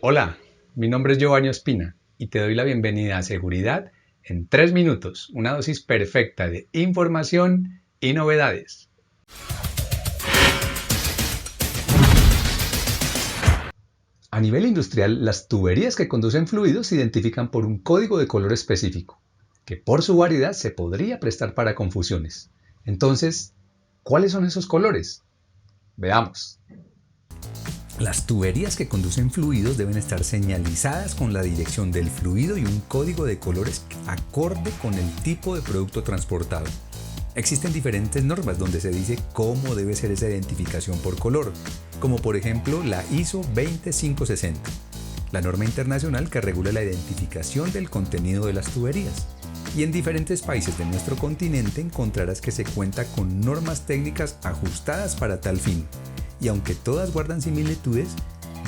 Hola, mi nombre es Giovanni Ospina y te doy la bienvenida a Seguridad en 3 minutos, una dosis perfecta de información y novedades. A nivel industrial, las tuberías que conducen fluidos se identifican por un código de color específico, que por su variedad se podría prestar para confusiones. Entonces, ¿cuáles son esos colores? Veamos. Las tuberías que conducen fluidos deben estar señalizadas con la dirección del fluido y un código de colores acorde con el tipo de producto transportado. Existen diferentes normas donde se dice cómo debe ser esa identificación por color, como por ejemplo la ISO 20560, la norma internacional que regula la identificación del contenido de las tuberías. Y en diferentes países de nuestro continente encontrarás que se cuenta con normas técnicas ajustadas para tal fin. Y aunque todas guardan similitudes,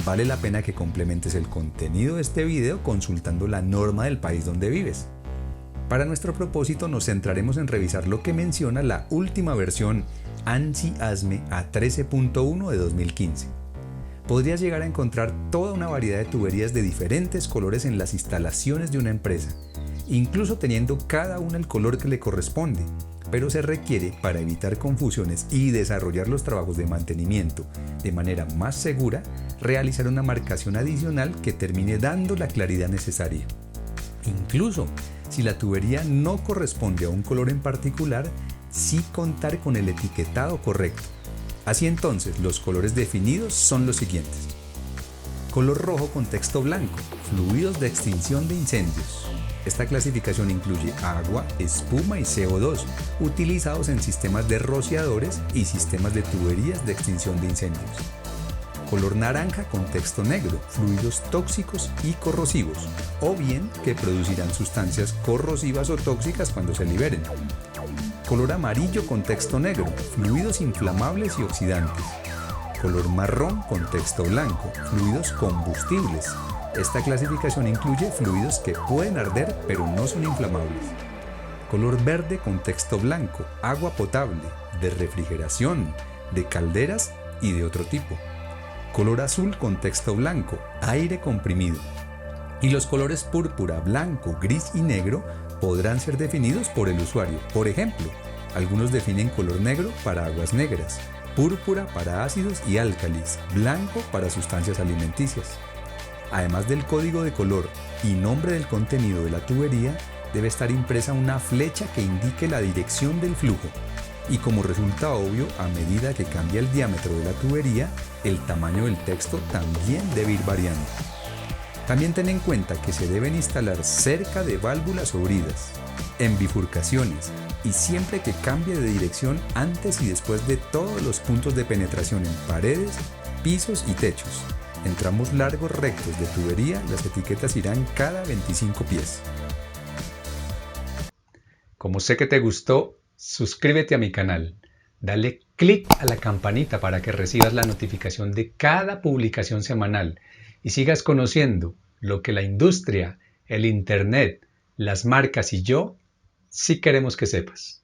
vale la pena que complementes el contenido de este video consultando la norma del país donde vives. Para nuestro propósito nos centraremos en revisar lo que menciona la última versión ANSI-ASME A13.1 de 2015. Podrías llegar a encontrar toda una variedad de tuberías de diferentes colores en las instalaciones de una empresa, incluso teniendo cada una el color que le corresponde. Pero se requiere, para evitar confusiones y desarrollar los trabajos de mantenimiento de manera más segura, realizar una marcación adicional que termine dando la claridad necesaria. Incluso si la tubería no corresponde a un color en particular, sí contar con el etiquetado correcto. Así entonces, los colores definidos son los siguientes. Color rojo con texto blanco, fluidos de extinción de incendios. Esta clasificación incluye agua, espuma y CO2, utilizados en sistemas de rociadores y sistemas de tuberías de extinción de incendios. Color naranja con texto negro, fluidos tóxicos y corrosivos, o bien que producirán sustancias corrosivas o tóxicas cuando se liberen. Color amarillo con texto negro, fluidos inflamables y oxidantes. Color marrón con texto blanco, fluidos combustibles. Esta clasificación incluye fluidos que pueden arder pero no son inflamables. Color verde con texto blanco, agua potable, de refrigeración, de calderas y de otro tipo. Color azul con texto blanco, aire comprimido. Y los colores púrpura, blanco, gris y negro podrán ser definidos por el usuario. Por ejemplo, algunos definen color negro para aguas negras, púrpura para ácidos y álcalis, blanco para sustancias alimenticias. Además del código de color y nombre del contenido de la tubería, debe estar impresa una flecha que indique la dirección del flujo. Y como resulta obvio, a medida que cambia el diámetro de la tubería, el tamaño del texto también debe ir variando. También ten en cuenta que se deben instalar cerca de válvulas o bridas, en bifurcaciones y siempre que cambie de dirección antes y después de todos los puntos de penetración en paredes, pisos y techos. En tramos largos rectos de tubería, las etiquetas irán cada 25 pies. Como sé que te gustó, suscríbete a mi canal. Dale clic a la campanita para que recibas la notificación de cada publicación semanal y sigas conociendo lo que la industria, el internet, las marcas y yo sí queremos que sepas.